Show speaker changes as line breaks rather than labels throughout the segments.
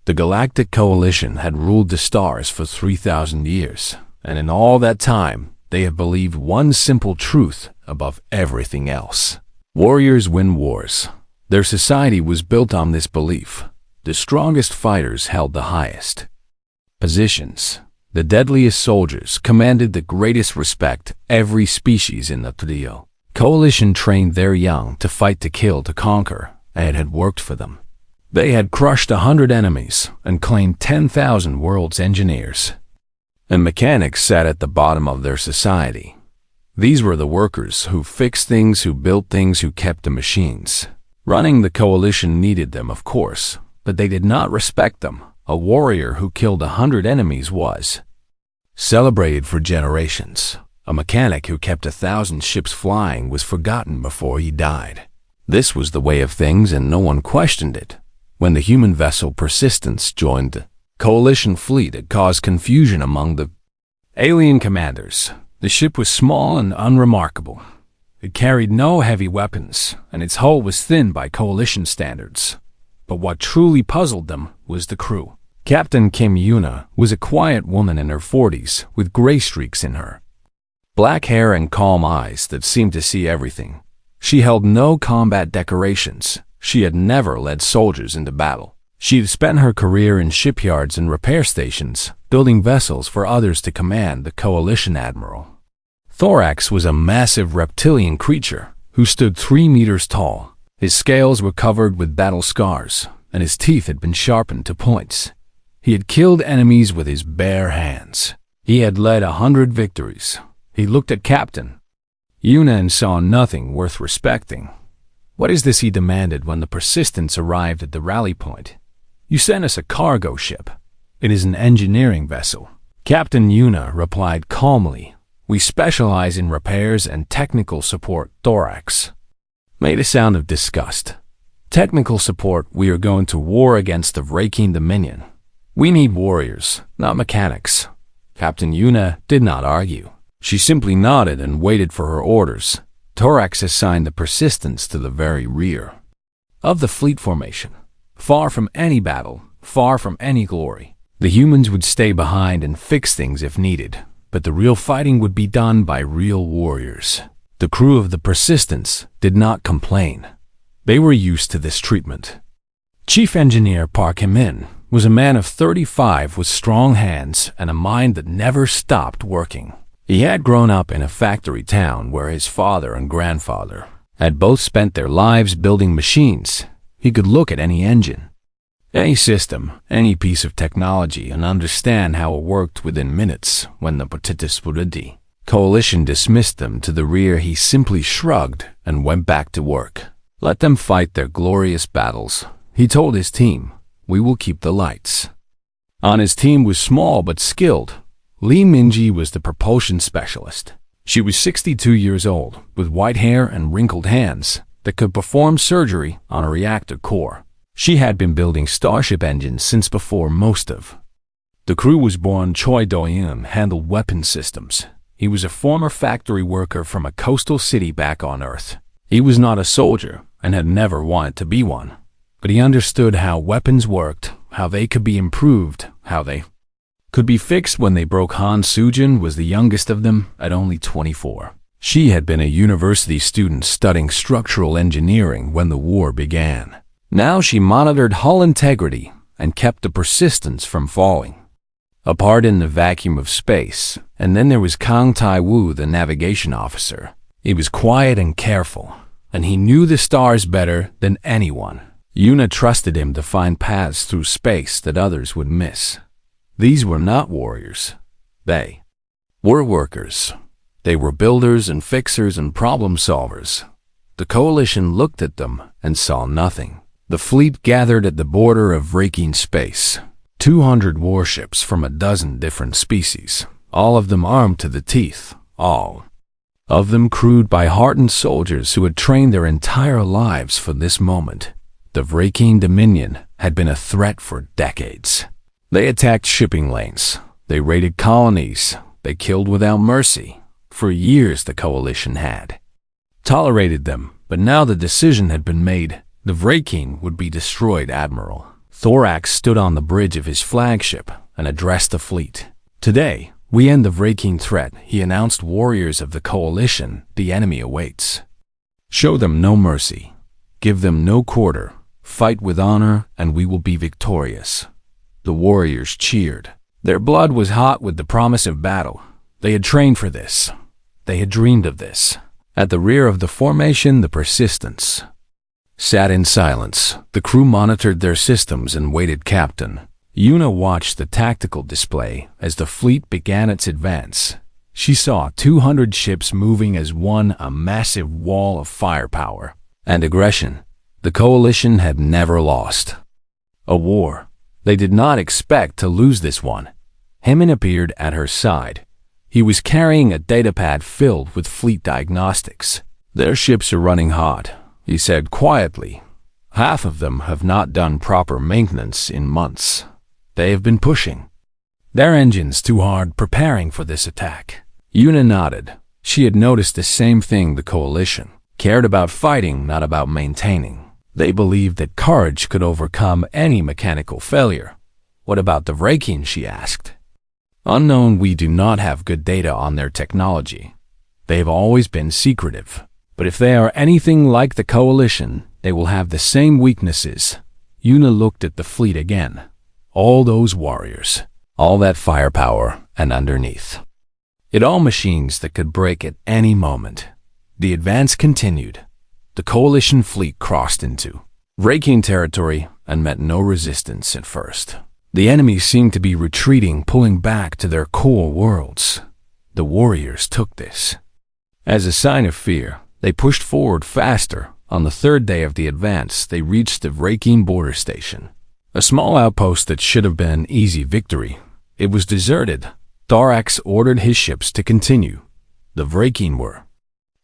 The Galactic Coalition had ruled the stars for 3,000 years, and in all that time, they have believed one simple truth above everything else. Warriors win wars. Their society was built on this belief. The strongest fighters held the highest positions. The deadliest soldiers commanded the greatest respect. Every species in the trio. Coalition trained their young to fight, to kill, to conquer, and it had worked for them. They had crushed 100 enemies and claimed 10,000 world's engineers. And mechanics sat at the bottom of their society. These were the workers who fixed things, who built things, who kept the machines. Running the coalition needed them, of course, but they did not respect them. A warrior who killed 100 enemies was celebrated for generations. A mechanic who kept 1,000 ships flying was forgotten before he died. This was the way of things, and no one questioned it. When the human vessel Persistence joined the coalition fleet, it caused confusion among the alien commanders. The ship was small and unremarkable. It carried no heavy weapons, and its hull was thin by coalition standards. But what truly puzzled them was the crew. Captain Kim Yuna was a quiet woman in her 40s with gray streaks in her black hair and calm eyes that seemed to see everything. She held no combat decorations. She had never led soldiers into battle. She had spent her career in shipyards and repair stations, building vessels for others to command the coalition admiral. Thorax was a massive reptilian creature who stood 3 meters tall. His scales were covered with battle scars, and his teeth had been sharpened to points. He had killed enemies with his bare hands. He had led 100 victories. He looked at Captain Yuna and saw nothing worth respecting. "What is this?" he demanded when the Persistence arrived at the rally point. "You sent us a cargo ship." "It is an engineering vessel." Captain Yuna replied calmly. "We specialize in repairs and technical support." Thorax made a sound of disgust. "Technical support? We are going to war against the Vrakian Dominion. We need warriors, not mechanics." Captain Yuna did not argue. She simply nodded and waited for her orders. Thorax assigned the Persistence to the very rear of the fleet formation. Far from any battle, far from any glory. The humans would stay behind and fix things if needed, but the real fighting would be done by real warriors. The crew of the Persistence did not complain. They were used to this treatment. Chief Engineer Park Him-in was a man of 35 with strong hands and a mind that never stopped working. He had grown up in a factory town where his father and grandfather had both spent their lives building machines. He could look at any engine, any system, any piece of technology and understand how it worked within minutes. When the Futuristic Coalition dismissed them to the rear, he simply shrugged and went back to work. "Let them fight their glorious battles," he told his team. "We will keep the lights." On his team was small but skilled. Lee Minji was the propulsion specialist. She was 62 years old, with white hair and wrinkled hands that could perform surgery on a reactor core. She had been building starship engines since before most of the crew was born. Choi Do-eun handled weapon systems. He was a former factory worker from a coastal city back on Earth. He was not a soldier and had never wanted to be one, but he understood how weapons worked, how they could be improved, how they could be fixed when they broke. Han Sujin was the youngest of them at only 24. She had been a university student studying structural engineering when the war began. Now she monitored hull integrity and kept the Persistence from falling apart in the vacuum of space. And then there was Kang Tai-woo, the navigation officer. He was quiet and careful, and he knew the stars better than anyone. Yuna trusted him to find paths through space that others would miss. These were not warriors. They were workers. They were builders and fixers and problem solvers. The coalition looked at them and saw nothing. The fleet gathered at the border of Vrakian space. 200 warships from a dozen different species, all of them armed to the teeth, all of them crewed by hardened soldiers who had trained their entire lives for this moment. The Vrakian Dominion had been a threat for decades. They attacked shipping lanes. They raided colonies. They killed without mercy. For years the coalition had tolerated them, but now the decision had been made. The Vrakian would be destroyed. Admiral Thorax stood on the bridge of his flagship and addressed the fleet. "Today, we end the Vraking threat," he announced. "Warriors of the Coalition, the enemy awaits. Show them no mercy. Give them no quarter. Fight with honor, and we will be victorious." The warriors cheered. Their blood was hot with the promise of battle. They had trained for this. They had dreamed of this. At the rear of the formation, the Persistence sat in silence. The crew monitored their systems and waited. Captain Yuna watched the tactical display as the fleet began its advance. She saw 200 ships moving as one, a massive wall of firepower and aggression. The Coalition had never lost a war. They did not expect to lose this one. Hemin appeared at her side. He was carrying a datapad filled with fleet diagnostics. "Their ships are running hot," he said quietly. "Half of them have not done proper maintenance in months. They have been pushing their engines too hard, preparing for this attack." Yuna nodded. She had noticed the same thing. The Coalition cared about fighting, not about maintaining. They believed that courage could overcome any mechanical failure. "What about the Vraking?" she asked. "Unknown. We do not have good data on their technology. They have always been secretive. But if they are anything like the Coalition, they will have the same weaknesses." Yuna looked at the fleet again. All those warriors, all that firepower, and underneath it all machines that could break at any moment. The advance continued. The Coalition fleet crossed into Vraking territory and met no resistance at first. The enemy seemed to be retreating, pulling back to their core worlds. The warriors took this as a sign of fear. They pushed forward faster. On the third day of the advance, they reached the Vraking border station, a small outpost that should have been an easy victory. It was deserted. Thorax ordered his ships to continue. The Vraking were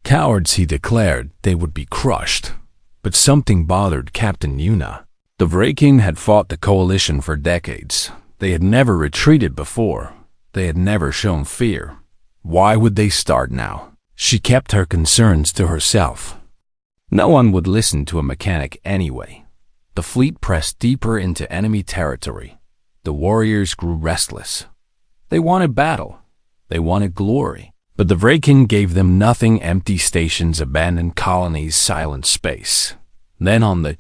cowards, he declared. They would be crushed. But something bothered Captain Yuna. The Vraking had fought the Coalition for decades. They had never retreated before. They had never shown fear. Why would they start now? She kept her concerns to herself. No one would listen to a mechanic anyway. The fleet pressed deeper into enemy territory. The warriors grew restless. They wanted battle. They wanted glory. But the Vraking gave them nothing. Empty stations, abandoned colonies, silent space. Then on the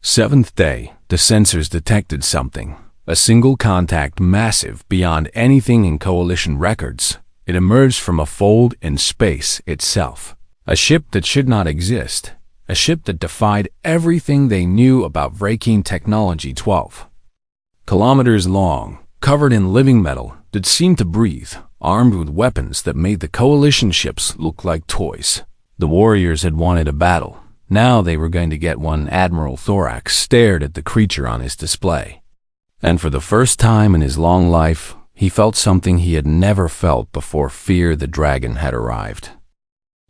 seventh day, the sensors detected something. A single contact, massive beyond anything in Coalition records. It emerged from a fold in space itself. A ship that should not exist. A ship that defied everything they knew about Vraking technology. 12 kilometers long, covered in living metal that seemed to breathe, armed with weapons that made the Coalition ships look like toys. The warriors had wanted a battle. Now they were going to get one. Admiral Thorax stared at the creature on his display. And for the first time in his long life, he felt something he had never felt before. Fear. The dragon had arrived.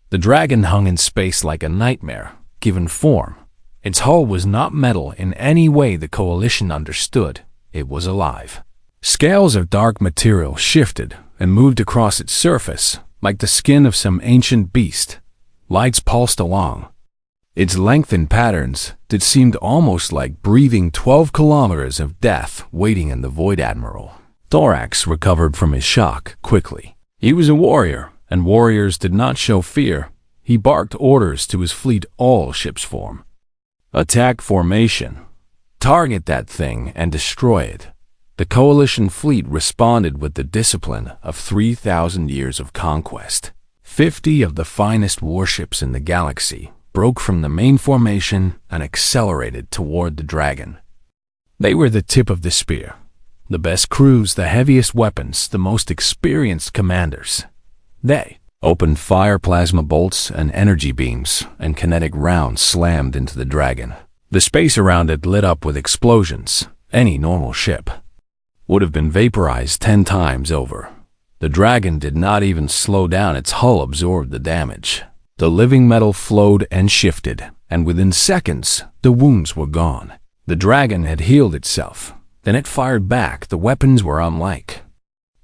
The dragon hung in space like a nightmare, given form. Its hull was not metal in any way the Coalition understood. It was alive. Scales of dark material shifted and moved across its surface, like the skin of some ancient beast. Lights pulsed along its length in patterns that seemed almost like breathing. 12 kilometers of death waiting in the void. Admiral Thorax recovered from his shock quickly. He was a warrior, and warriors did not show fear. He barked orders to his fleet. All ships form. Attack formation. Target that thing and destroy it. The Coalition fleet responded with the discipline of 3,000 years of conquest. 50 of the finest warships in the galaxy broke from the main formation and accelerated toward the dragon. They were the tip of the spear. The best crews, the heaviest weapons, the most experienced commanders. They opened fire. Plasma bolts and energy beams and kinetic rounds slammed into the dragon. The space around it lit up with explosions. Any normal ship would have been vaporized 10 times over. The dragon did not even slow down. Its hull absorbed the damage. The living metal flowed and shifted, and within seconds, the wounds were gone. The dragon had healed itself. Then it fired back. The weapons were unlike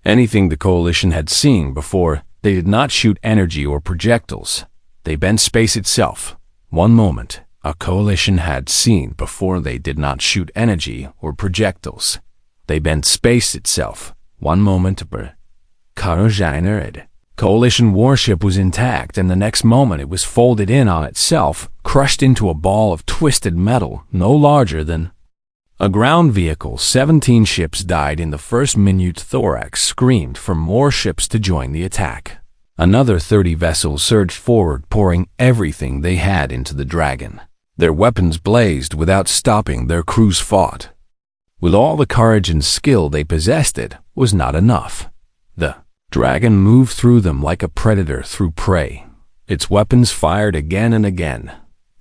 anything the Coalition had seen before. They did not shoot energy or projectiles. They bent space itself. One moment, A coalition had seen before. They did not shoot energy or projectiles. They bent space itself. One moment, coalition warship was intact, and the next moment it was folded in on itself, crushed into a ball of twisted metal no larger than a ground vehicle. 17 ships died in the first minute. Thorax screamed for more ships to join the attack. Another 30 vessels surged forward, pouring everything they had into the dragon. Their weapons blazed without stopping. Their crews fought. With all the courage and skill they possessed, it was not enough. The dragon moved through them like a predator through prey. Its weapons fired again and again.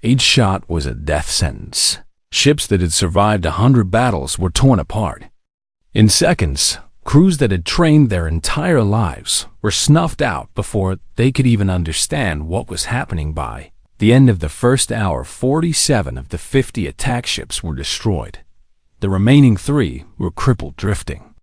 Each shot was a death sentence. Ships that had survived 100 battles were torn apart. In seconds, crews that had trained their entire lives were snuffed out before they could even understand what was happening. By the end of the first hour, 47 of the 50 attack ships were destroyed. The remaining 3 were crippled, drifting.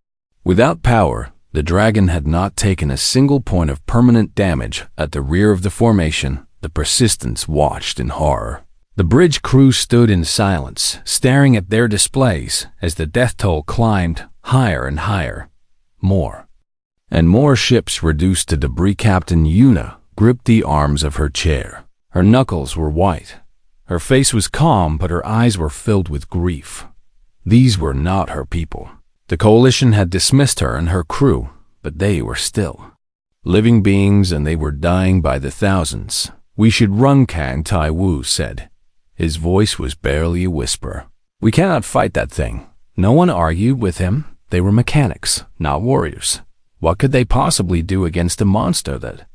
Without power, the dragon had not taken a single point of permanent damage. At the rear of the formation, the Persistence watched in horror. The bridge crew stood in silence, staring at their displays as the death toll climbed higher and higher. More and more ships reduced to debris. Captain Yuna gripped the arms of her chair. Her knuckles were white. Her face was calm, but her eyes were filled with grief. These were not her people. The coalition had dismissed her and her crew, but they were still living beings, and they were dying by the thousands. "We should run," Kang Tai-Wu said. His voice was barely a whisper. "We cannot fight that thing." No one argued with him. They were mechanics, not warriors. What could they possibly do against a monster that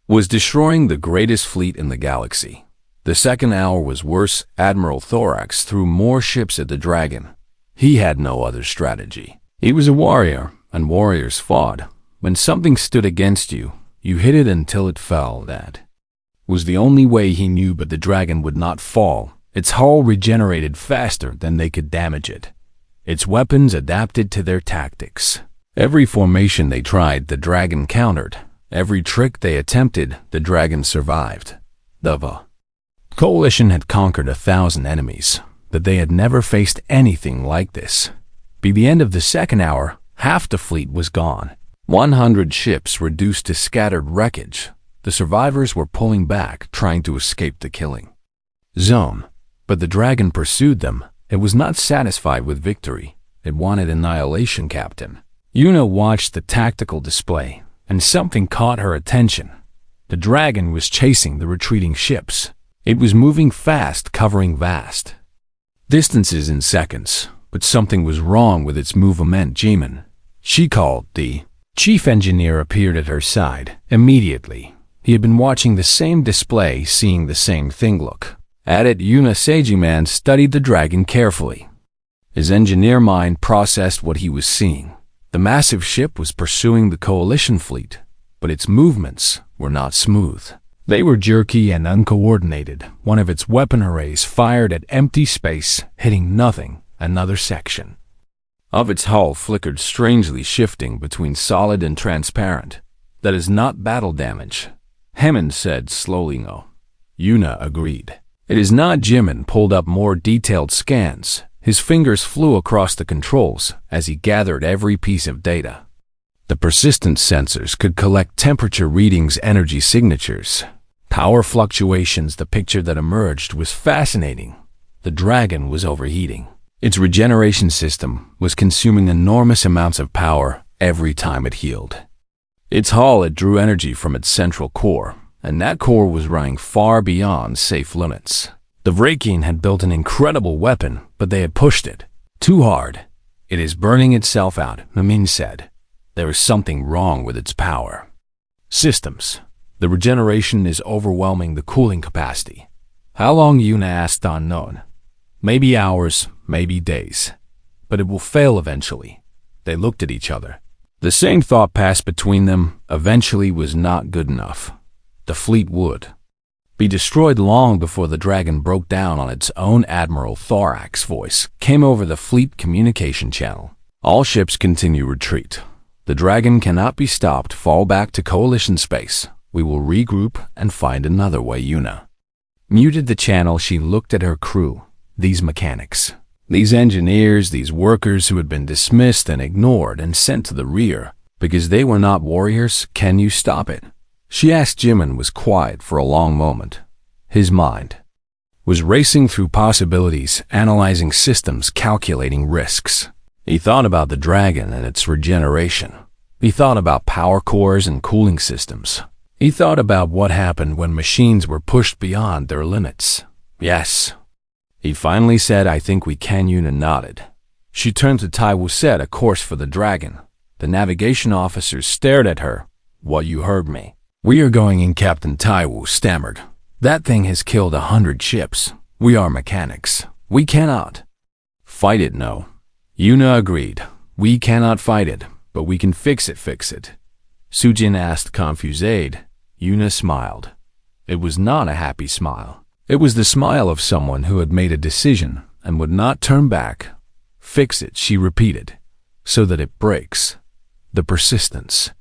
was destroying the greatest fleet in the galaxy? The second hour was worse. Admiral Thorax threw more ships at the dragon. He had no other strategy. He was a warrior, and warriors fought. When something stood against you, you hit it until it fell. That was the only way he knew, but the dragon would not fall. Its hull regenerated faster than they could damage it. Its weapons adapted to their tactics. Every formation they tried, the dragon countered. Every trick they attempted, the dragon survived. The coalition had conquered 1,000 enemies, but they had never faced anything like this. By the end of the second hour, half the fleet was gone. 100 ships reduced to scattered wreckage. The survivors were pulling back, trying to escape the killing zone. But the dragon pursued them. It was not satisfied with victory. It wanted annihilation. Captain Yuna watched the tactical display, and something caught her attention. The dragon was chasing the retreating ships. It was moving fast, covering vast distances in seconds, but something was wrong with its movement. Jimin, she called. The chief engineer appeared at her side immediately. He had been watching the same display, seeing the same thing. Look at it. Yuna Seijiman studied the dragon carefully. His engineer mind processed what he was seeing. The massive ship was pursuing the coalition fleet, but its movements were not smooth. They were jerky and uncoordinated. One of its weapon arrays fired at empty space, hitting nothing. Another section of its hull flickered strangely, shifting between solid and transparent. "That is not battle damage," Hammond said slowly. "No." Yuna agreed. "It is not." Jimin pulled up more detailed scans. His fingers flew across the controls as he gathered every piece of data. The persistent sensors could collect temperature readings, energy signatures, power fluctuations. The picture that emerged was fascinating. The dragon was overheating. Its regeneration system was consuming enormous amounts of power every time it healed. Its hull, it drew energy from its central core, and that core was running far beyond safe limits. The Vrakian had built an incredible weapon, but they had pushed it too hard. "It is burning itself out," Namin said. "There is something wrong with its power systems. The regeneration is overwhelming the cooling capacity." "How long?" Yuna asked, unknown. "Maybe hours, maybe days. But it will fail eventually." They looked at each other. The same thought passed between them. Eventually was not good enough. The fleet would be destroyed long before the dragon broke down on its own. Admiral Thorax's voice came over the fleet communication channel. "All ships continue retreat. The dragon cannot be stopped. Fall back to coalition space. We will regroup and find another way." Yuna Muted the channel, she looked at her crew, these mechanics, these engineers, these workers who had been dismissed and ignored and sent to the rear because they were not warriors. Can you stop it? She asked. Jimin was quiet for a long moment. His mind was racing through possibilities, analyzing systems, calculating risks. He thought about the dragon and its regeneration. He thought about power cores and cooling systems. He thought about what happened when machines were pushed beyond their limits. Yes, he finally said, I think we can. Yuna nodded. She turned to Taiwu, set a course for the dragon. The navigation officers stared at her. What, you heard me? We are going in, Captain Taiwu stammered. That thing has killed 100 ships. We are mechanics. We cannot fight it, no. Yuna agreed. We cannot fight it, but we can fix it. Fix it? Sujin asked, confused. Yuna smiled. It was not a happy smile. It was the smile of someone who had made a decision and would not turn back. Fix it, she repeated, so that it breaks. The persistence.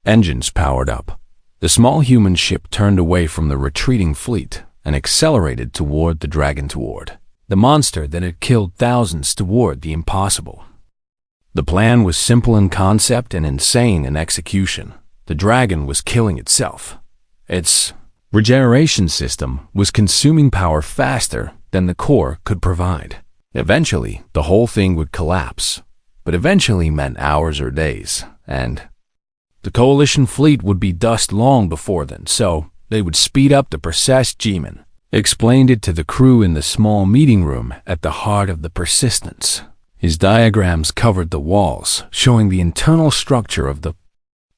Engines powered up. The small human ship turned away from the retreating fleet and accelerated toward the dragon, toward the monster that had killed thousands, toward the impossible. The plan was simple in concept and insane in execution. The dragon was killing itself. Its regeneration system was consuming power faster than the core could provide. Eventually, the whole thing would collapse, but eventually meant hours or days, and the coalition fleet would be dust long before then, so they would speed up the process. Jimin explained it to the crew in the small meeting room at the heart of the persistence. His diagrams covered the walls, showing the internal structure of the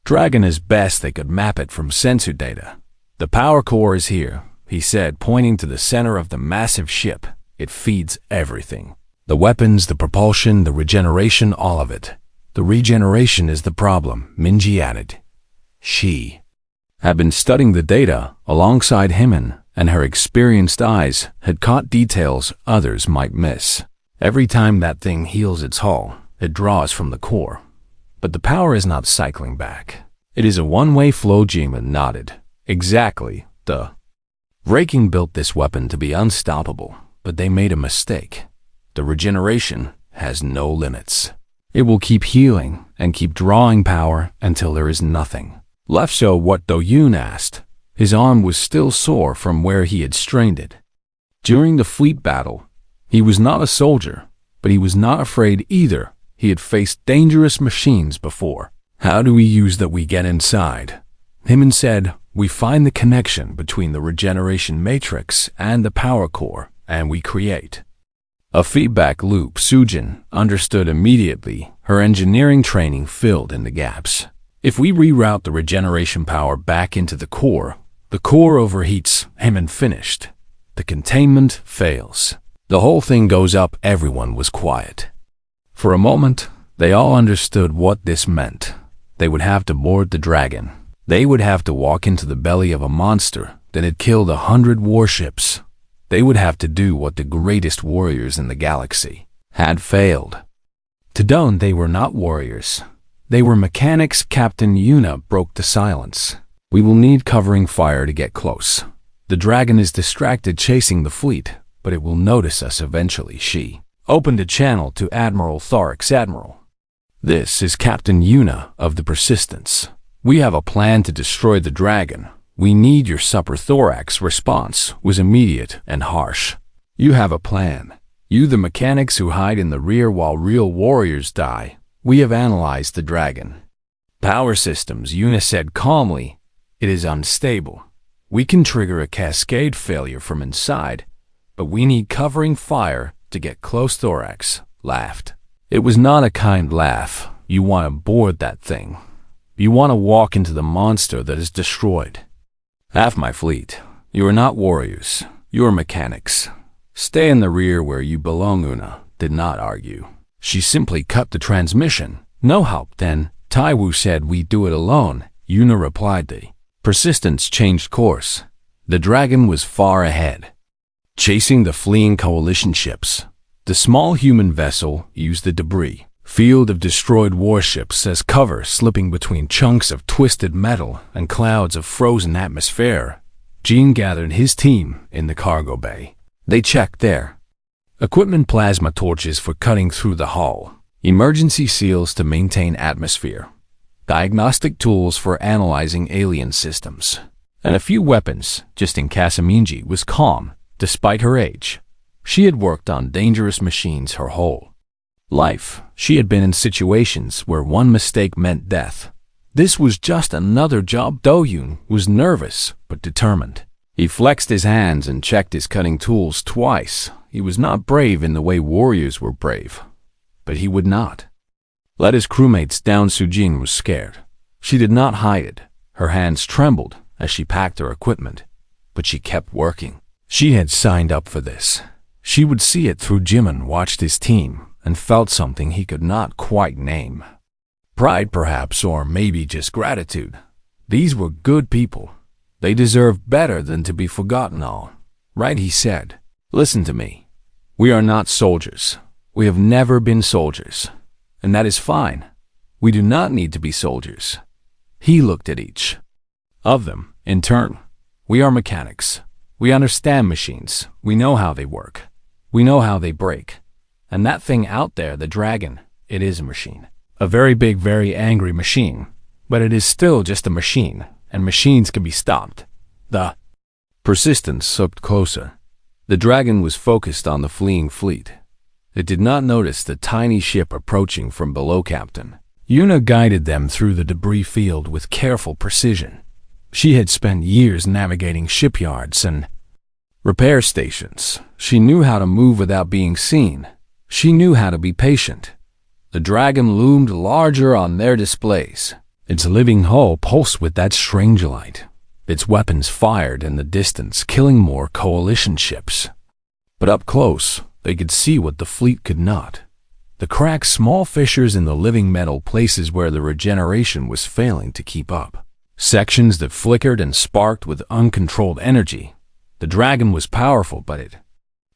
dragon as best they could map it from sensor data. The power core is here, he said, pointing to the center of the massive ship. It feeds everything. The weapons, the propulsion, the regeneration, all of it. The regeneration is the problem, Minji added. She had been studying the data alongside Himin, and her experienced eyes had caught details others might miss. Every time that thing heals its hull, it draws from the core. But the power is not cycling back. It is a one-way flow. Jimin nodded. Exactly. The Raking built this weapon to be unstoppable, but they made a mistake. The regeneration has no limits. It will keep healing and keep drawing power until there is nothing left. So what, though? Yoon asked. His arm was still sore from where he had strained it. During the fleet battle, he was not a soldier, but he was not afraid either. He had faced dangerous machines before. How do we use that? We get inside. Himin said, we find the connection between the regeneration matrix and the power core, and we create a feedback loop. Sujin understood immediately. Her engineering training filled in the gaps. If we reroute the regeneration power back into the core overheats. Himin finished. The containment fails. The whole thing goes up. Everyone was quiet. For a moment, they all understood what this meant. They would have to board the dragon. They would have to walk into the belly of a monster that had killed 100 warships. They would have to do what the greatest warriors in the galaxy had failed to do. They were not warriors. They were mechanics. Captain Yuna broke the silence. We will need covering fire to get close. The dragon is distracted chasing the fleet, but it will notice us eventually. She opened a channel to Admiral Tharix. Admiral, this is Captain Yuna of the Persistence. We have a plan to destroy the dragon. We need your supper. Thorax response was immediate and harsh. You have a plan. You, the mechanics who hide in the rear while real warriors die. We have analyzed the dragon power systems. Yuna said calmly. It is unstable. We can trigger a cascade failure from inside, but we need covering fire to get close. Thorax laughed. It was not a kind laugh. You want to board that thing. You want to walk into the monster that is destroyed half my fleet. You are not warriors. You are mechanics. Stay in the rear where you belong. Una did not argue. She simply cut the transmission. No help then. Taiwu said we do it alone. Yuna replied. The Persistence changed course. The dragon was far ahead, chasing the fleeing coalition ships. The small human vessel used the debris field of destroyed warships as cover, slipping between chunks of twisted metal and clouds of frozen atmosphere. Jean gathered his team in the cargo bay. They checked their equipment, plasma torches for cutting through the hull, emergency seals to maintain atmosphere, diagnostic tools for analyzing alien systems, and a few weapons, just in case. Minji was calm, despite her age. She had worked on dangerous machines her whole life. She had been in situations where one mistake meant death. This was just another job. Do-hyun was nervous, but determined. He flexed his hands and checked his cutting tools twice. He was not brave in the way warriors were brave, but he would not let his crewmates down. Sujin was scared. She did not hide it. Her hands trembled as she packed her equipment, but she kept working. She had signed up for this. She would see it through. Jimin watched his team and felt something he could not quite name. Pride, perhaps, or maybe just gratitude. These were good people. They deserved better than to be forgotten. All right, he said. Listen to me. We are not soldiers. We have never been soldiers. And that is fine. We do not need to be soldiers. He looked at each of them in turn. We are mechanics. We understand machines. We know how they work. We know how they break. And that thing out there, the dragon, it is a machine. A very big, very angry machine. But it is still just a machine, and machines can be stopped. The persistence slipped closer. The dragon was focused on the fleeing fleet. It did not notice the tiny ship approaching from below. Captain Yuna guided them through the debris field with careful precision. She had spent years navigating shipyards and repair stations. She knew how to move without being seen. She knew how to be patient. The dragon loomed larger on their displays. Its living hull pulsed with that strange light. Its weapons fired in the distance, killing more coalition ships. But up close, they could see what the fleet could not. The cracks, small fissures in the living metal, places where the regeneration was failing to keep up. Sections that flickered and sparked with uncontrolled energy. The dragon was powerful, but it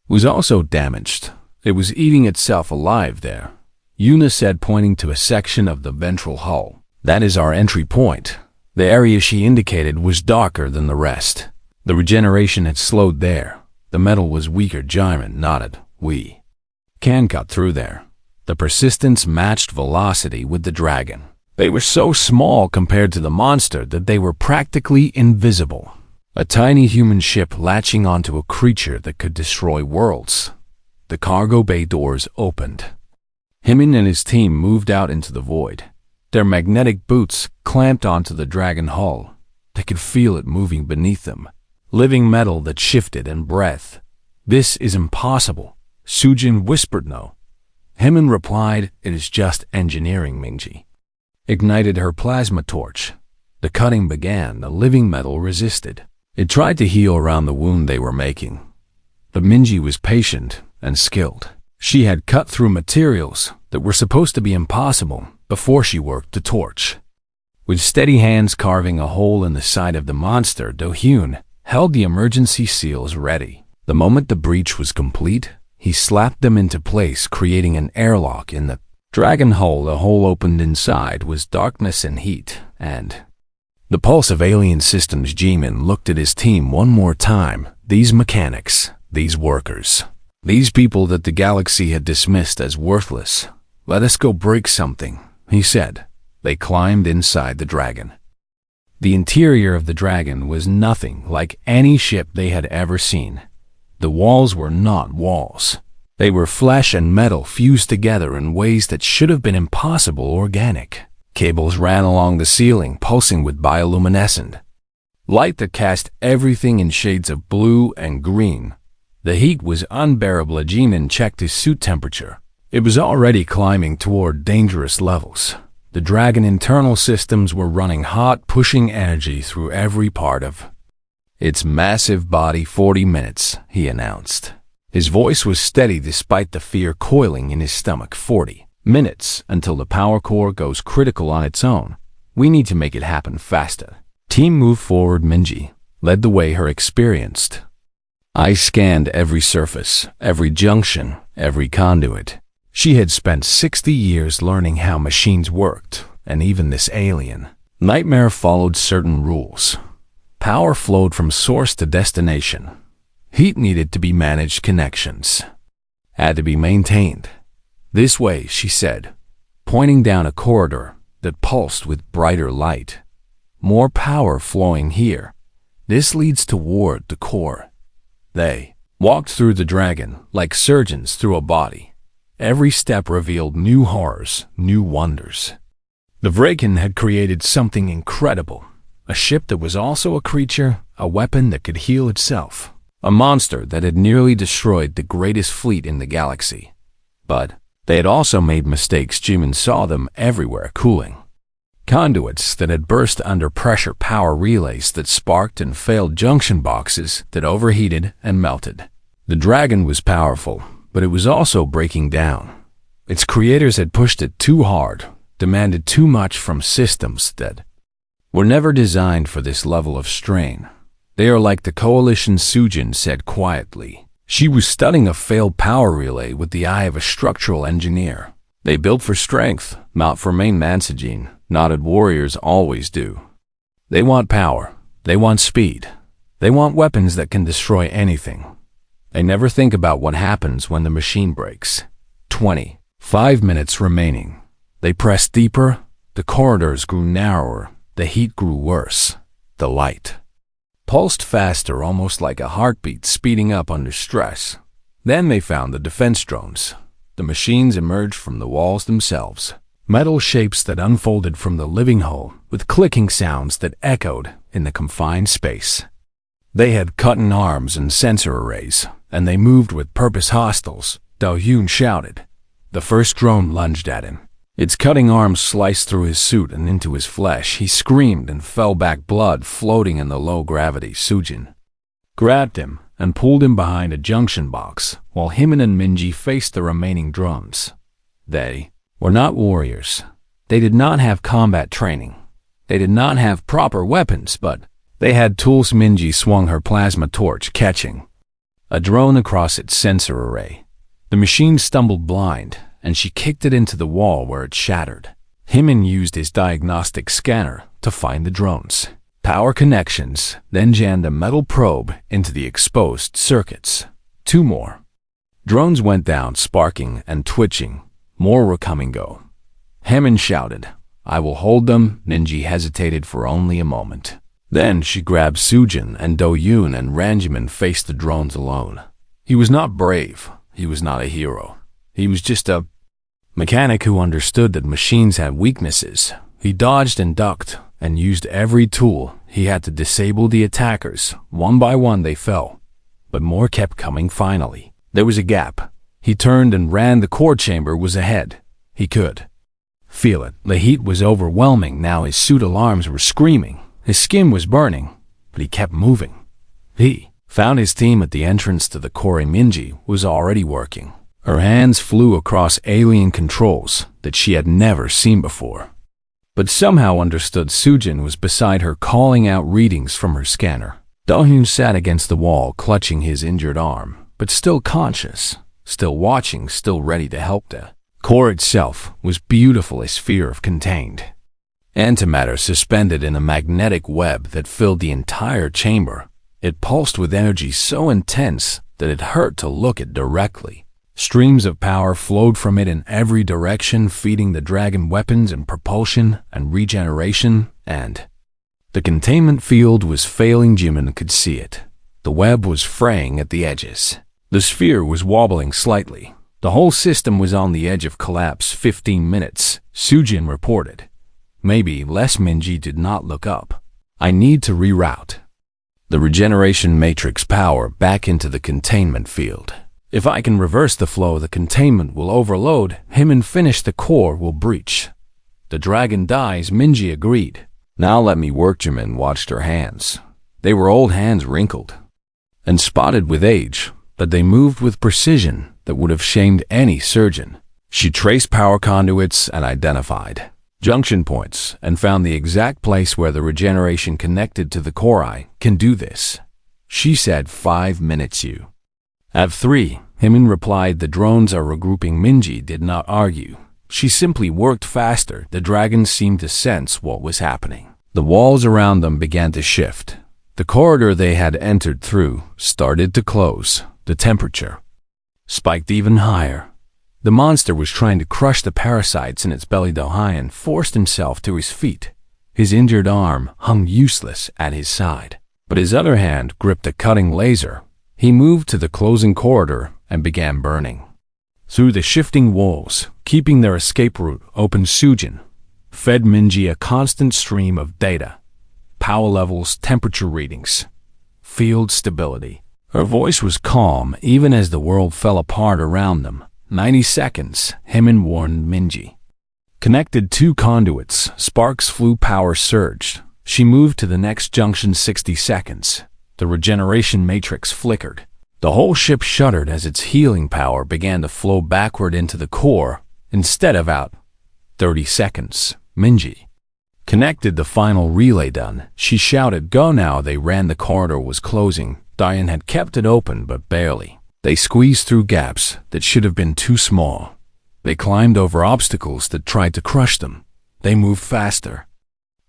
was also damaged. It was eating itself alive there. Yuna said, pointing to a section of the ventral hull. That is our entry point. The area she indicated was darker than the rest. The regeneration had slowed there. The metal was weaker. Jimin nodded. We can cut through there. The persistence matched velocity with the dragon. They were so small compared to the monster that they were practically invisible. A tiny human ship latching onto a creature that could destroy worlds. The cargo bay doors opened. Hymin and his team moved out into the void. Their magnetic boots clamped onto the dragon hull. They could feel it moving beneath them. Living metal that shifted in breath. This is impossible. Sujin whispered. No. Hymin replied, it is just engineering. Minji ignited her plasma torch. The cutting began. The living metal resisted. It tried to heal around the wound they were making. But Minji was patient and skilled. She had cut through materials that were supposed to be impossible before she worked the torch. With steady hands carving a hole in the side of the monster, Do-hyun held the emergency seals ready. The moment the breach was complete, he slapped them into place, creating an airlock in the dragon hull. The hole opened. Inside was darkness and heat, and the pulse of alien systems. Jimin looked at his team one more time. These mechanics, these workers, these people that the galaxy had dismissed as worthless. Let us go break something, he said. They climbed inside the dragon. The interior of the dragon was nothing like any ship they had ever seen. The walls were not walls. They were flesh and metal fused together in ways that should have been impossible organic. Cables ran along the ceiling, pulsing with bioluminescent light that cast everything in shades of blue and green. The heat was unbearable. Jimin checked his suit temperature. It was already climbing toward dangerous levels. The dragon internal systems were running hot, pushing energy through every part of its massive body. 40 minutes, he announced. His voice was steady despite the fear coiling in his stomach. 40 minutes until the power core goes critical on its own. We need to make it happen faster. Team moved forward. Minji led the way, her experienced I scanned every surface, every junction, every conduit. She had spent 60 years learning how machines worked, and even this alien nightmare followed certain rules. Power flowed from source to destination. Heat needed to be managed, connections had to be maintained. This way, she said, pointing down a corridor that pulsed with brighter light. More power flowing here. This leads toward the core. They walked through the dragon like surgeons through a body. Every step revealed new horrors, new wonders. The Vraken had created something incredible. A ship that was also a creature, a weapon that could heal itself. A monster that had nearly destroyed the greatest fleet in the galaxy. But they had also made mistakes. Jimin saw them everywhere, cooling conduits that had burst under pressure, power relays that sparked and failed, junction boxes that overheated and melted. The dragon was powerful, but it was also breaking down. Its creators had pushed it too hard, demanded too much from systems that were never designed for this level of strain. They are like the coalition, Sujin said quietly. She was studying a failed power relay with the eye of a structural engineer. They built for strength, not for main Mansajin, nodded. Warriors always do. They want power. They want speed. They want weapons that can destroy anything. They never think about what happens when the machine breaks. 25 minutes remaining. They pressed deeper. The corridors grew narrower. The heat grew worse. The light pulsed faster, almost like a heartbeat speeding up under stress. Then they found the defense drones. The machines emerged from the walls themselves. Metal shapes that unfolded from the living hull with clicking sounds that echoed in the confined space. They had cutting arms and sensor arrays, and they moved with purpose. Hostiles, Do-hyun shouted. The first drone lunged at him. Its cutting arms sliced through his suit and into his flesh. He screamed and fell back, blood floating in the low gravity. Sujin grabbed him and pulled him behind a junction box, while Hymin and Minji faced the remaining drones. They were not warriors. They did not have combat training. They did not have proper weapons, but they had tools. Minji swung her plasma torch, catching a drone across its sensor array. The machine stumbled blind, and she kicked it into the wall where it shattered. Hymin used his diagnostic scanner to find the drones. Power connections, then jammed a metal probe into the exposed circuits. 2 more drones went down, sparking and twitching. More were coming. Go. Hymin shouted, "I will hold them." Minji hesitated for only a moment. Then she grabbed Sujin and Do-hyun, and Ranjimin faced the drones alone. He was not brave. He was not a hero. He was just a mechanic who understood that machines had weaknesses. He dodged and ducked and used every tool he had to disable the attackers. One by one they fell, but more kept coming. Finally, there was a gap. He turned and ran. The core chamber was ahead. He could feel it. The heat was overwhelming now. His suit alarms were screaming. His skin was burning, but he kept moving. He found his team at the entrance to the core. Minji was already working. Her hands flew across alien controls that she had never seen before, but somehow understood. Sujin was beside her, calling out readings from her scanner. Do-hyun sat against the wall, clutching his injured arm, but still conscious, still watching, still ready to help. The core itself was beautiful, a sphere of contained antimatter suspended in a magnetic web that filled the entire chamber. It pulsed with energy so intense that it hurt to look at directly. Streams of power flowed from it in every direction, feeding the dragon weapons and propulsion and regeneration, and the containment field was failing. Jimin could see it. The web was fraying at the edges. The sphere was wobbling slightly. The whole system was on the edge of collapse. 15 minutes, Sujin reported. Maybe less. Minji did not look up. I need to reroute the regeneration matrix power back into the containment field. If I can reverse the flow, the containment will overload. Hymin finished. The core will breach. The dragon dies. Minji agreed. Now let me work. Jimin watched her hands. They were old hands, wrinkled and spotted with age, but they moved with precision that would have shamed any surgeon. She traced power conduits and identified junction points and found the exact place where the regeneration connected to the core. I can do this, she said. 5 minutes. You have 3, Hymin replied. The drones are regrouping. Minji did not argue. She simply worked faster. The dragons seemed to sense what was happening. The walls around them began to shift. The corridor they had entered through started to close. The temperature spiked even higher. The monster was trying to crush the parasites in its belly. Dohayan forced himself to his feet. His injured arm hung useless at his side, but his other hand gripped a cutting laser. He moved to the closing corridor and began burning. Through the shifting walls, keeping their escape route open, Sujin fed Minji a constant stream of data. Power levels, temperature readings, field stability. Her voice was calm even as the world fell apart around them. 90 seconds, Hyman warned Minji. Connected two conduits, sparks flew, power surged. She moved to the next junction. 60 seconds. The regeneration matrix flickered. The whole ship shuddered as its healing power began to flow backward into the core instead of out. 30 seconds. Minji connected the final relay. Done. She shouted, "Go now." They ran. The corridor was closing. Diane had kept it open, but barely. They squeezed through gaps that should have been too small. They climbed over obstacles that tried to crush them. They moved faster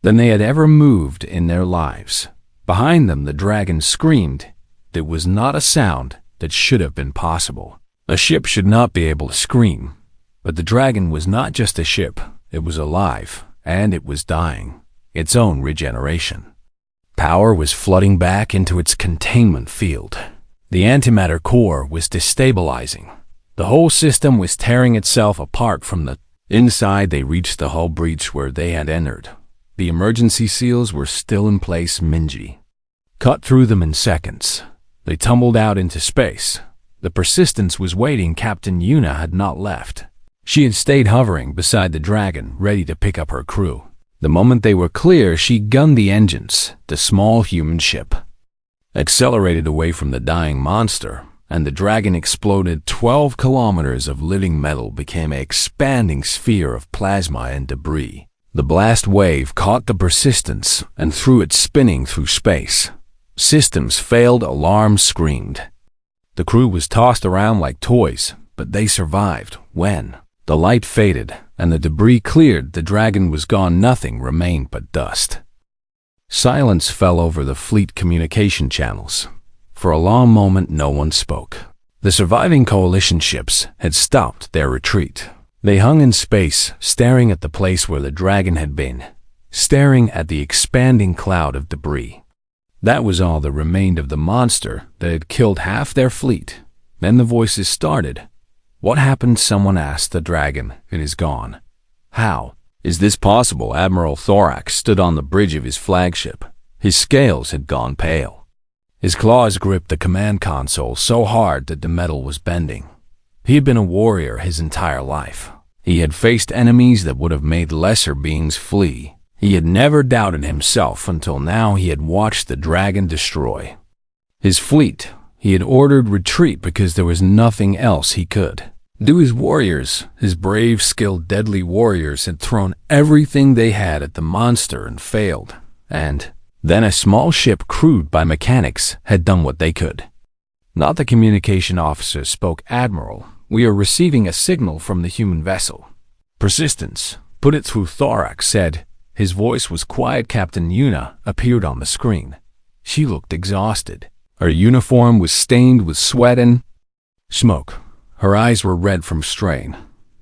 than they had ever moved in their lives. Behind them, the dragon screamed. There was not a sound that should have been possible. A ship should not be able to scream. But the dragon was not just a ship. It was alive, and it was dying. Its own regeneration. Power was flooding back into its containment field. The antimatter core was destabilizing. The whole system was tearing itself apart from the inside. They reached the hull breach where they had entered. The emergency seals were still in place. Minji cut through them in seconds. They tumbled out into space. The Persistence was waiting. Captain Yuna had not left. She had stayed hovering beside the dragon, ready to pick up her crew. The moment they were clear, she gunned the engines. The small human ship accelerated away from the dying monster, and the dragon exploded. 12 kilometers of living metal became an expanding sphere of plasma and debris. The blast wave caught the Persistence and threw it spinning through space. Systems failed, alarms screamed. The crew was tossed around like toys, but they survived. When the light faded and the debris cleared, the dragon was gone. Nothing remained but dust. Silence fell over the fleet communication channels. For a long moment, no one spoke. The surviving coalition ships had stopped their retreat. They hung in space, staring at the place where the dragon had been, staring at the expanding cloud of debris. That was all that remained of the monster that had killed half their fleet. Then the voices started. "What happened?" someone asked. "The dragon. It is gone." "How is this possible?" Admiral Thorax stood on the bridge of his flagship. His scales had gone pale. His claws gripped the command console so hard that the metal was bending. He had been a warrior his entire life. He had faced enemies that would have made lesser beings flee. He had never doubted himself until now. He had watched the dragon destroy his fleet. He had ordered retreat because there was nothing else he could do. His warriors, his brave, skilled, deadly warriors, had thrown everything they had at the monster and failed. And then a small ship crewed by mechanics had done what they could. Not the communication officer spoke. "Admiral, we are receiving a signal from the human vessel." "Persistence. Put it through," Thorax said. His voice was quiet. Captain Yuna appeared on the screen. She looked exhausted. Her uniform was stained with sweat and smoke. Her eyes were red from strain.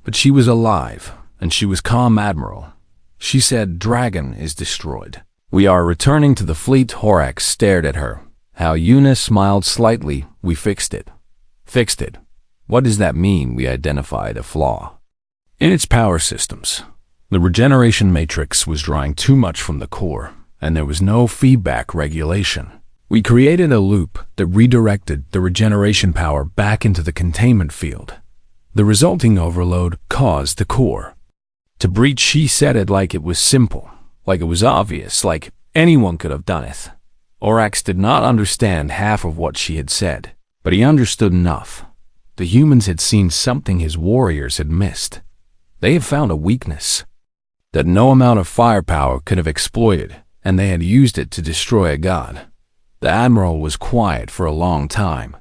But she was alive, and she was calm. "Admiral," she said, "dragon is destroyed. We are returning to the fleet." Thorax stared at her. How Yuna smiled slightly. "We fixed it." "Fixed it? What does that mean?" "We identified a flaw in its power systems. The regeneration matrix was drawing too much from the core, and there was no feedback regulation. We created a loop that redirected the regeneration power back into the containment field. The resulting overload caused the core to breach." She said it like it was simple, like it was obvious, like anyone could have done it. Thorax did not understand half of what she had said, but he understood enough. The humans had seen something his warriors had missed. They had found a weakness that no amount of firepower could have exploited, and they had used it to destroy a god. The Admiral was quiet for a long time.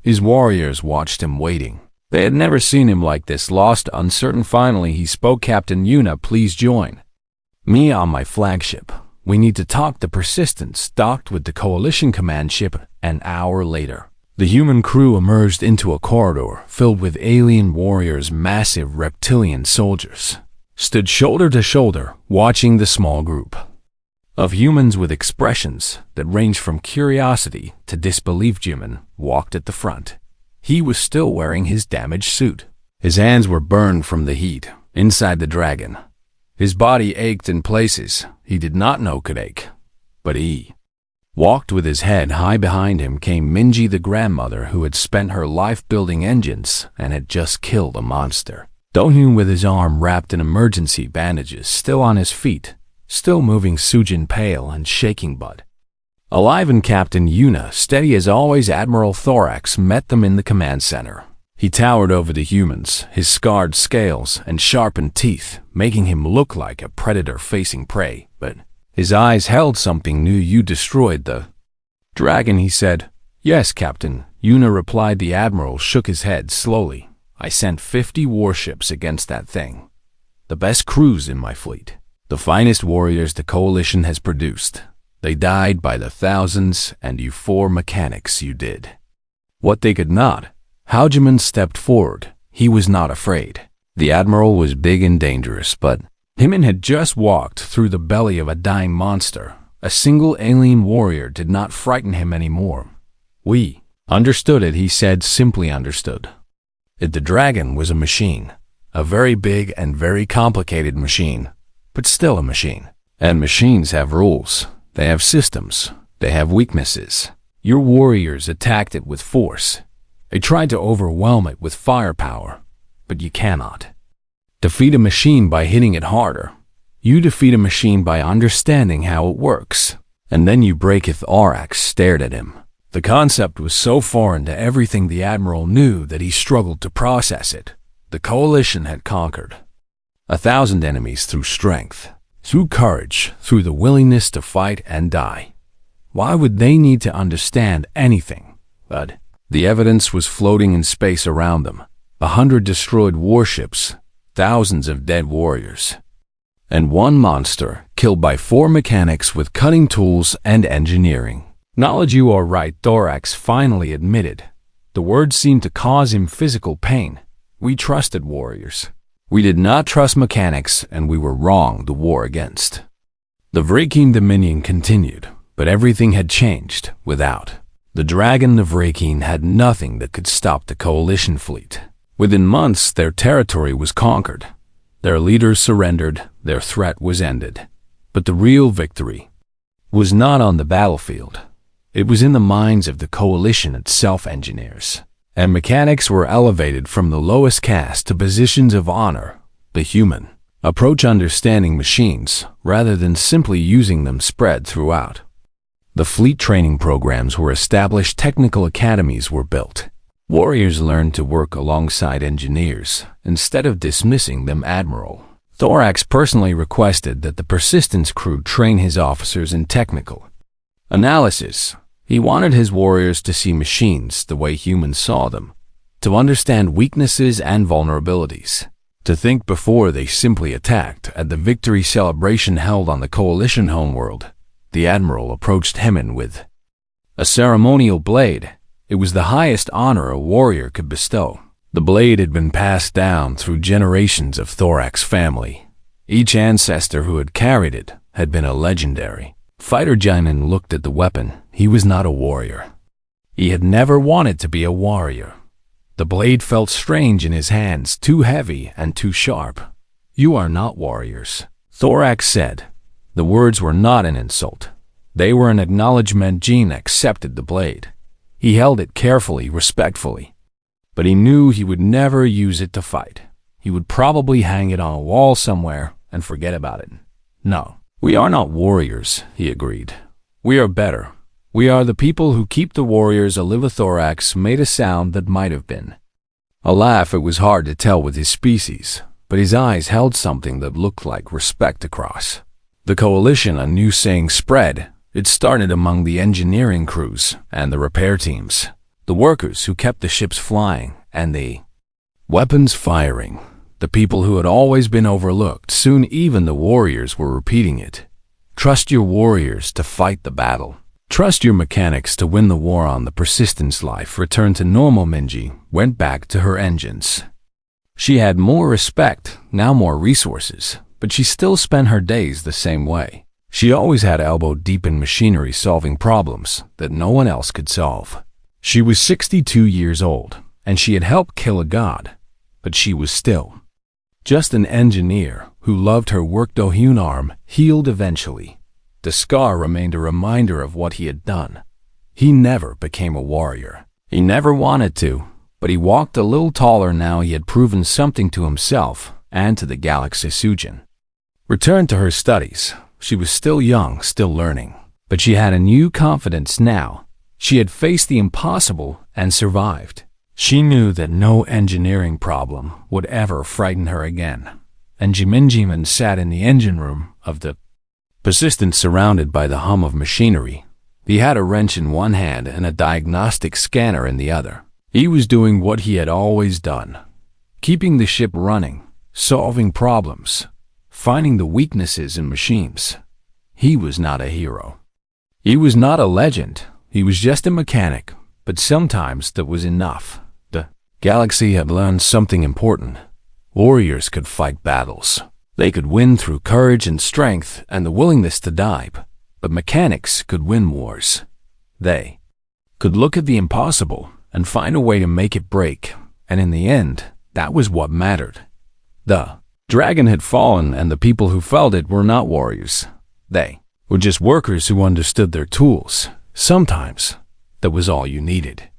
His warriors watched him waiting. They had never seen him like this, lost, uncertain. Finally he spoke. "Captain Yuna, please join me on my flagship." We need to talk." The Persistence docked with the Coalition command ship an hour later. The human crew emerged into a corridor filled with alien warriors. Massive reptilian soldiers stood shoulder to shoulder, watching the small group of humans with expressions that ranged from curiosity to disbelief. Jimin walked at the front. He was still wearing his damaged suit. His hands were burned from the heat inside the dragon. His body ached in places he did not know could ache, but he walked with his head high. Behind him came Minji, the grandmother who had spent her life building engines and had just killed a monster. Dohyun, with his arm wrapped in emergency bandages, still on his feet, still moving. Sujin, pale and shaking but alive, and Captain Yuna, steady as always. Admiral Thorax met them in the command center. He towered over the humans, his scarred scales and sharpened teeth making him look like a predator facing prey, but his eyes held something new. "You destroyed the dragon," he said. "Yes, Captain," Yuna replied. The admiral shook his head slowly. "I sent 50 warships against that thing. The best crews in my fleet. The finest warriors the Coalition has produced. They died by the thousands, and you 4 mechanics, you did what they could not." Jimin stepped forward. He was not afraid. The admiral was big and dangerous, but Jimin had just walked through the belly of a dying monster. A single alien warrior did not frighten him anymore. "We understood it," he said, simply understood. The dragon was a machine, a very big and very complicated machine, but still a machine. And machines have rules. They have systems. They have weaknesses. Your warriors attacked it with force. They tried to overwhelm it with firepower, but you cannot defeat a machine by hitting it harder. You defeat a machine by understanding how it works, and then you break it. Thorax stared at him. The concept was so foreign to everything the admiral knew that he struggled to process it. The Coalition had conquered 1,000 enemies through strength, through courage, through the willingness to fight and die. Why would they need to understand anything? But the evidence was floating in space around them. 100 destroyed warships, thousands of dead warriors, and one monster killed by 4 mechanics with cutting tools and engineering. "Knowledge." "You are right," Thorax finally admitted. The words seemed to cause him physical pain. "We trusted warriors. We did not trust mechanics, and we were wrong." The war against the Vrakin Dominion continued, but everything had changed without the dragon. The Vrakin had nothing that could stop the Coalition fleet. Within months, their territory was conquered. Their leaders surrendered. Their threat was ended. But the real victory was not on the battlefield. It was in the minds of the Coalition itself. Engineers and mechanics were elevated from the lowest caste to positions of honor. The human approach, understanding machines rather than simply using them, spread throughout. The fleet training programs were established. Technical academies were built. Warriors learned to work alongside engineers instead of dismissing them. Admiral Thorax personally requested that the Persistence crew train his officers in technical analysis. He wanted his warriors to see machines the way humans saw them, to understand weaknesses and vulnerabilities, to think before they simply attacked. At the victory celebration held on the Coalition homeworld, the admiral approached Hemin with a ceremonial blade. It was the highest honor a warrior could bestow. The blade had been passed down through generations of Thorax family. Each ancestor who had carried it had been a legendary fighter. Jinan looked at the weapon. He was not a warrior. He had never wanted to be a warrior. The blade felt strange in his hands, too heavy and too sharp. "You are not warriors," Thorax said. The words were not an insult. They were an acknowledgement. Jin accepted the blade. He held it carefully, respectfully. But he knew he would never use it to fight. He would probably hang it on a wall somewhere and forget about it. "No, we are not warriors," he agreed. "We are better. We are the people who keep the warriors alive." Thorax made a sound that might have been a laugh. It was hard to tell with his species, but his eyes held something that looked like respect across the Coalition. A new saying spread. It started among the engineering crews and the repair teams, the workers who kept the ships flying and the weapons firing, the people who had always been overlooked. Soon even the warriors were repeating it. Trust your warriors to fight the battle. Trust your mechanics to win the war on. The Persistence life returned to normal. Minji went back to her engines. She had more respect, now more resources, but she still spent her days the same way. She always had elbow deep in machinery, solving problems that no one else could solve. She was 62 years old, and she had helped kill a god, but she was still just an engineer who loved her work. Dohyun arm healed eventually. The scar remained a reminder of what he had done. He never became a warrior. He never wanted to, but he walked a little taller now. He had proven something to himself and to the Galaxy Sujin. Returned to her studies. She was still young, still learning, but she had a new confidence now. She had faced the impossible and survived. She knew that no engineering problem would ever frighten her again. And Jimin sat in the engine room of the Persistence, surrounded by the hum of machinery. He had a wrench in one hand and a diagnostic scanner in the other. He was doing what he had always done, keeping the ship running, solving problems, finding the weaknesses in machines. He was not a hero. He was not a legend. He was just a mechanic, but sometimes that was enough. The galaxy had learned something important. Warriors could fight battles. They could win through courage and strength and the willingness to die, but mechanics could win wars. They could look at the impossible and find a way to make it break, and in the end, that was what mattered. The dragon had fallen, and the people who felt it were not warriors. They were just workers who understood their tools. Sometimes that was all you needed.